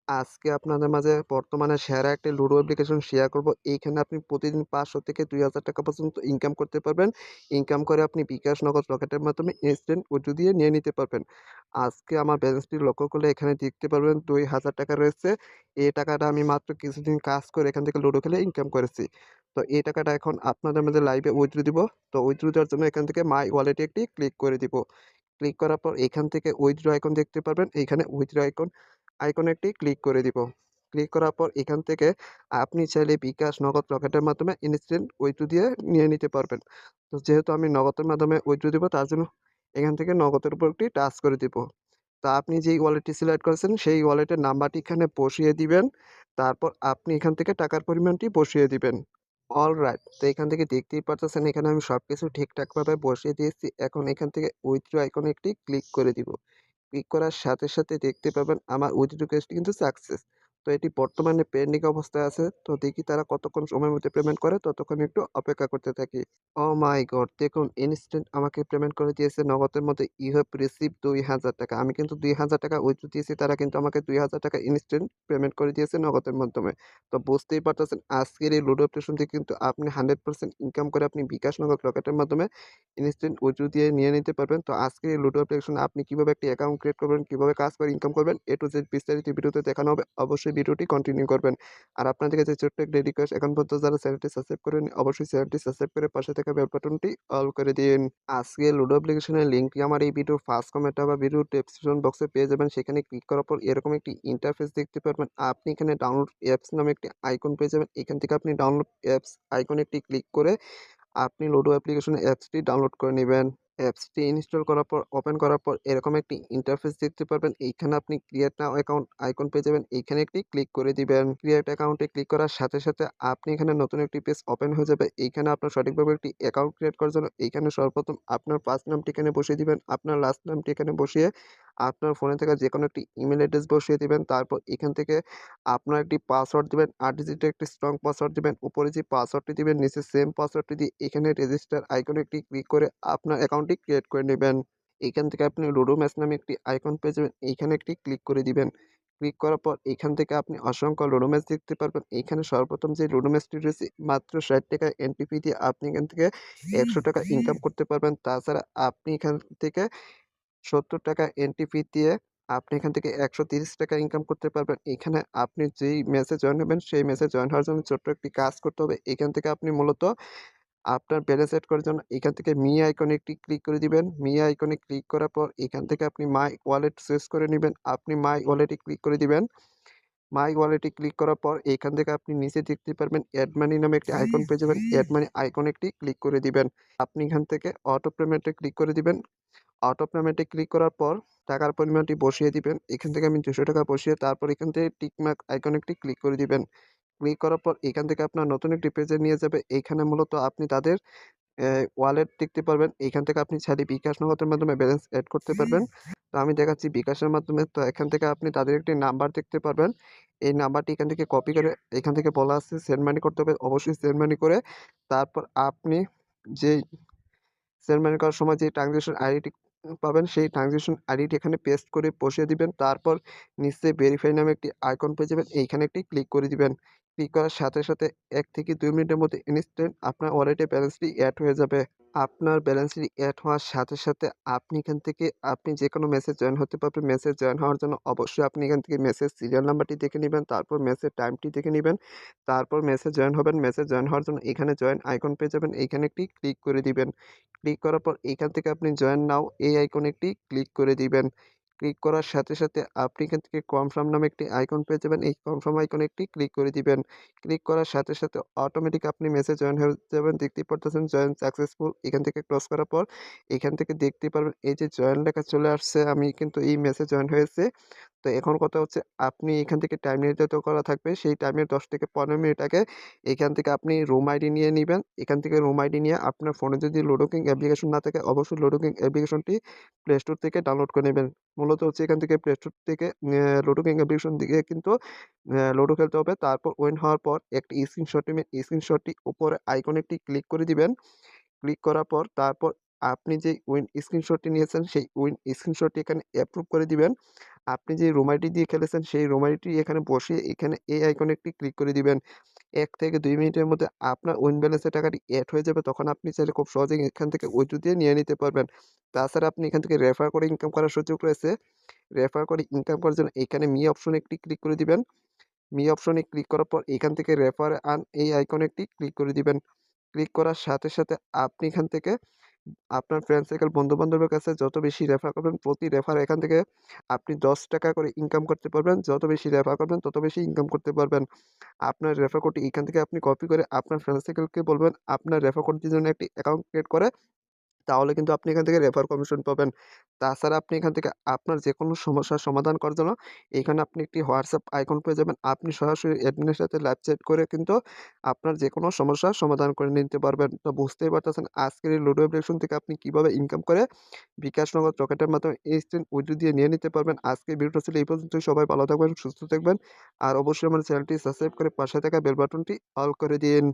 আজকে আপনাদের মাঝে বর্তমানে সেরা একটি লুডো অ্যাপ্লিকেশন শেয়ার করব। এইখানে আপনি প্রতিদিন ৫০০ থেকে ৳২,০০০ পর্যন্ত ইনকাম করতে পারবেন। ইনকাম করে আপনি বিকাশ, নগদ, রকেটের মাধ্যমে ইনস্ট্যান্ট উইথড্র দিয়ে নিয়ে নিতে পারবেন। আজকে আমার ব্যালেন্সটি লক্ষ্য করলে এখানে দেখতে পারবেন ৳২,০০০ রয়েছে। এই টাকাটা আমি মাত্র কিছুদিন কাজ করে এখান থেকে লুডো খেলে ইনকাম করেছি। তো এই টাকাটা এখন আপনাদের মাঝে লাইভে উইথড্র দিব। তো উইথড্র দেওয়ার জন্য এখান থেকে মাই ওয়ালেটে একটি ক্লিক করে দিব। ক্লিক করার পর এখান থেকে উইথড্র আইকন দেখতে পারবেন। এইখানে উইথড্র আইকনে একটি ক্লিক করে দিব। ক্লিক করার পর এখান থেকে আপনি চাইলে বিকাশ, নগদ, রকেটের মাধ্যমে ইনস্ট্যান্ট উইথড্র দিয়ে নিয়ে নিতে পারবেন। তো যেহেতু আমি নগদের মাধ্যমে উইথড্র দিব তার জন্য এখান থেকে নগদের উপর একটি টাচ করে দিব। তা আপনি যেই ওয়ালেটটি সিলেক্ট করেছেন সেই ওয়ালেটের নাম্বারটি এখানে বসিয়ে দিবেন। তারপর আপনি এখান থেকে টাকার পরিমাণটি বসিয়ে দিবেন। অলরাইট। তো এখান থেকে দেখতেই পারতেছেন এখানে আমি সবকিছু ঠিকঠাকভাবে বসিয়ে দিয়েছি। এখন এখান থেকে উইথড্র আইকনে একটি ক্লিক করে দিব। ক্লিক করার সাথে, সাথে দেখতে পাবেন আমার উইথড্র রিকোয়েস্টটি কিন্তু সাকসেস। তো এটি বর্তমানে পেন্ডিং অবস্থায় আছে। তো দেখি তারা কতক্ষণ সময়ের মধ্যে পেমেন্ট করে ততক্ষণ একটু অপেক্ষা করতে থাকি। ওহ মাই গড! দেখুন ইনস্ট্যান্ট আমাকে পেমেন্ট করে দিয়েছে নগদের মধ্যে ইউ হ্যাভ রিসিভড ৳২,০০০। আমি কিন্তু ৳২,০০০ উইথড্র দিয়েছি তারা কিন্তু আমাকে ৳২,০০০ ইনস্ট্যান্ট পেমেন্ট করে দিয়েছে নগদের মাধ্যমে। তো বুঝতেই পারতেছেন আজকের এই লুডো অ্যাপ্লিকেশন থেকে কিন্তু আপনি 100% ইনকাম করে আপনি বিকাশ, নগদ, রকেটের মাধ্যমে ইনস্ট্যান্ট উইথড্র দিয়ে নিয়ে নিতে পারবেন। তো আজকের এই লুডো অ্যাপ্লিকেশনে আপনি কিভাবে একটি অ্যাকাউন্ট ক্রিয়েট করবেন, কিভাবে কাজ করে ইনকাম করবেন A to Z বিস্তারিত ভিডিওতে দেখানো হবে। অবশ্যই ভিডিওটি কন্টিনিউ করবেন। আর আপনাদের কাছে ছোট্ট একটা রিকোয়েস্ট এখন পর্যন্ত যারা চ্যানেলটি সাবস্ক্রাইব করেননি অবশ্যই চ্যানেলটি সাবস্ক্রাইব করে পাশে থাকা বেল বাটনটি অল করে দিন। আজকে লুডো অ্যাপ্লিকেশনের লিঙ্কটি আমার এই ভিডিওর ফার্স্ট কমেন্টে বা ভিডিওর ডেসক্রিপশন বক্সে পেয়ে যাবেন। সেখানে ক্লিক করার পর এরকম একটি ইন্টারফেস দেখতে পারবেন। আপনি এখানে ডাউনলোড অ্যাপস নামে একটি আইকন পেয়ে যাবেন। এখান থেকে আপনি ডাউনলোড অ্যাপস আইকনে একটি ক্লিক করে আপনি লুডো অ্যাপ্লিকেশনের অ্যাপসটি ডাউনলোড করে নিবেন। অ্যাপসটি ইনস্টল করার পর ওপেন করার পর এরকম একটি ইন্টারফেস দেখতে পারবেন। এইখানে আপনি ক্রিয়েট নাও অ্যাকাউন্ট আইকন পেয়ে যাবেন। এইখানে একটি ক্লিক করে দিবেন। ক্রিয়েট অ্যাকাউন্টে ক্লিক করার সাথে, সাথে আপনি এখানে নতুন একটি পেজ ওপেন হয়ে যাবে। এইখানে আপনার সঠিকভাবে একটি অ্যাকাউন্ট ক্রিয়েট করার জন্য এইখানে সর্বপ্রথম আপনার ফার্স্ট নামটি এখানে বসিয়ে দিবেন। আপনার লাস্ট নামটি এখানে বসিয়ে আপনার ফোনে থাকা যেকোনো একটি ইমেইল অ্যাড্রেস বসিয়ে দিবেন। তারপর এখান থেকে আপনার একটি পাসওয়ার্ড দিবেন। ৮ ডিজিটের একটি স্ট্রং পাসওয়ার্ড দিবেন। উপরে যে পাসওয়ার্ডটি দিবেন নিচে সেম পাসওয়ার্ডটি দিয়ে এখানে রেজিস্টার আইকনে একটি ক্লিক করে আপনার অ্যাকাউন্টটি ক্রিয়েট করে নিবেন। এইখান থেকে আপনি লুডো ম্যাচ নামে একটি আইকন পেয়ে যাবেন। এইখানে একটি ক্লিক করে দিবেন। ক্লিক করার পর এখান থেকে আপনি অসংখ্য লুডো ম্যাচ দেখতে পারবেন। এইখানে সর্বপ্রথম যে লুডো ম্যাচটি রয়েছে মাত্র ৳৬০ এন্ট্রি ফি দিয়ে আপনি এখান থেকে ৳১০০ ইনকাম করতে পারবেন। তাছাড়া আপনি এখান থেকে ৳৭০ এন্ট্রি ফি দিয়ে আপনি এখান থেকে ৳১৩০ ইনকাম করতে পারবেন। এখানে আপনি যেই ম্যাচে জয়েন হবেন, সেই ম্যাচে জয়েন হওয়ার জন্য ছোট্ট একটি কাজ করতে হবে। এখান থেকে আপনি মূলত আপনার ব্যালেন্স এড করার জন্য এখান থেকে মি আইকনে একটি ক্লিক করে দিবেন। মি আইকনে ক্লিক করার পর এখান থেকে আপনি মাই ওয়ালেট চুজ করে নিবেন। আপনি মাই ওয়ালেটে ক্লিক করে দিবেন। মাই ওয়ালেটে ক্লিক করার পর এখান থেকে আপনি নিচে দেখতে পারবেন এড মানি নামে একটি আইকন পেয়ে যাবেন। এড মানি আইকনে একটি ক্লিক করে দিবেন। আপনি এখান থেকে অটো পেমেন্টে ক্লিক করে দিবেন। অটো পেমেন্টে ক্লিক করার পর টাকার পরিমাণটি বসিয়ে দিবেন। এখান থেকে আমি ৳২০০ বসিয়ে তারপর এখান থেকে টিক মার্ক আইকনে একটি ক্লিক করে দিবেন। ক্লিক করার পর এখান থেকে আপনার নতুন একটি পেজে নিয়ে যাবে। এইখানে মূলত আপনি তাদের ওয়ালেট দেখতে পারবেন। এইখান থেকে আপনি চাইলে বিকাশ নগদের মাধ্যমে ব্যালেন্স এড করতে পারবেন। তো আমি দেখাচ্ছি বিকাশের মাধ্যমে। তো এখান থেকে আপনি তাদের একটি নাম্বার দেখতে পারবেন। এই নাম্বারটি এখান থেকে কপি করে এখান থেকে বলা আছে সেন্ড মানি করতে হবে। অবশ্যই সেন্ড মানি করে তারপর আপনি যেই সেন্ড মানি করার সময় যে ট্রান্সেকশন আইডিটি পাবেন সেই ট্রান্সেকশন আইডিটি এখানে পেস্ট করে বসিয়ে দিবেন। তারপর নিচে ভেরিফাই নামে একটি আইকন পেয়ে যাবেন। এইখানে একটি ক্লিক করে দিবেন। ক্লিক করার সাথে, সাথে ১ থেকে ২ মিনিটের মধ্যে ইনস্ট্যান্ট আপনার ওয়ালেটে ব্যালেন্সটি এড হয়ে যাবে। আপনার ব্যালেন্সটি এড হওয়ার সাথে, সাথে আপনি এখান থেকে আপনি যেকোনো ম্যাচে জয়েন হতে পারবেন। ম্যাচে জয়েন হওয়ার জন্য অবশ্যই আপনি এখান থেকে ম্যাচের সিরিয়াল নাম্বারটি দেখে নিবেন। তারপর ম্যাচের টাইমটি দেখে নিবেন। তারপর ম্যাচে জয়েন হবেন। ম্যাচে জয়েন হওয়ার জন্য এখানে জয়েন আইকন পেয়ে যাবেন। এইখানে একটি ক্লিক করে দিবেন। ক্লিক করার পর এইখান থেকে আপনি জয়েন নাও এই আইকনে একটি ক্লিক করে দিবেন। ক্লিক করার সাথে, সাথে আপনি এখান থেকে কনফার্ম নামে একটি আইকন পেয়ে যাবেন। এই কনফার্ম আইকনে একটি ক্লিক করে দিবেন। ক্লিক করার সাথে, সাথে অটোমেটিক আপনি মেসে জয়েন হয়ে যাবেন। দেখতেই পারতেছেন জয়েন সাকসেসফুল। এখান থেকে ক্লোজ করার পর এখান থেকে দেখতেই পারবেন এই যে জয়েন লেখা চলে আসছে। আমি কিন্তু এই মেসে জয়েন হয়েছি। তো এখন কথা হচ্ছে আপনি এখান থেকে টাইম নির্ধারিত করা থাকবে। সেই টাইমের ১০ থেকে ১৫ মিনিট আগে এখান থেকে আপনি রুম আইডি নিয়ে নিবেন। এখান থেকে রুম আইডি নিয়ে আপনার ফোনে যদি লুডো কিং অ্যাপ্লিকেশন না থাকে অবশ্যই লুডো কিং অ্যাপ্লিকেশনটি প্লে স্টোর থেকে ডাউনলোড করে নেবেন। মূলত হচ্ছে এখান থেকে প্লে স্টোর থেকে লুডো কিং অ্যাপ্লিকেশন দিয়ে কিন্তু লুডো খেলতে হবে। তারপর উইন হওয়ার পর একটি স্ক্রিনশট নিবেন। স্ক্রিনশটটি উপরে আইকনে একটি ক্লিক করে দিবেন। ক্লিক করার পর তারপর আপনি যে স্ক্রিনশটটি নিয়েছেন সেই স্ক্রিনশটটি এখানে অ্যাপ্রুভ করে দিবেন। আপনি যে রুম আইডি দিয়ে খেলেছেন সেই রুম আইডিটি এখানে বসিয়ে এখানে এই আইকনে একটি ক্লিক করে দিবেন। ১ থেকে ২ মিনিটের মধ্যে আপনার উইন ব্যালেন্সে টাকাটি এড হয়ে যাবে। তখন আপনি চাইলে খুব সহজেই এখান থেকে উইথড্র দিয়ে নিয়ে নিতে পারবেন। তাছাড়া আপনি এখান থেকে রেফার করে ইনকাম করার সুযোগ রয়েছে। রেফার করে ইনকাম করার জন্য এখানে মি অপশনে একটি ক্লিক করে দিবেন। মি অপশনে ক্লিক করার পর এখান থেকে রেফার আর্ন এই আইকনে একটি ক্লিক করে দিবেন। ক্লিক করার সাথে, সাথে আপনি এখান থেকে আপনার ফ্রেন্ড সার্কেল বন্ধু-বান্ধবের কাছে যত বেশি রেফার করবেন, প্রতি রেফার এখান থেকে আপনি ৳১০ করে ইনকাম করতে পারবেন। যত বেশি রেফার করবেন, তত বেশি ইনকাম করতে পারবেন। আপনার রেফার কোডটি এখান থেকে আপনি কপি করে আপনার ফ্রেন্ড সার্কেলকে বলবেন, আপনার রেফার কোডটির জন্য একটি অ্যাকাউন্ট ক্রিয়েট করে তাহলে কিন্তু আপনি এখান থেকে রেফার কমিশন পাবেন। তাছাড়া আপনি এখান থেকে আপনার যেকোনো সমস্যার সমাধান করার জন্য এখানে আপনি একটি হোয়াটসঅ্যাপ আইকন পেয়ে যাবেন। আপনি সরাসরি অ্যাডমিনের সাথে লাইভ চ্যাট করে কিন্তু আপনার যেকোনো সমস্যার সমাধান করে নিতে পারবেন। তো বুঝতেই পারতেছেন আজকের এই লুডো অ্যাপ্লিকেশন থেকে আপনি কিভাবে ইনকাম করে বিকাশ নগদ রকেটের মাধ্যমে ইনস্ট্যান্ট উইথড্র দিয়ে নিয়ে নিতে পারবেন। আজকের ভিডিওটা ছিল এই পর্যন্তই। সবাই ভালো থাকবেন, সুস্থ থাকবেন। আর অবশ্যই আমার চ্যানেলটি সাবস্ক্রাইব করে পাশে থাকা বেল বাটনটি অল করে দিন।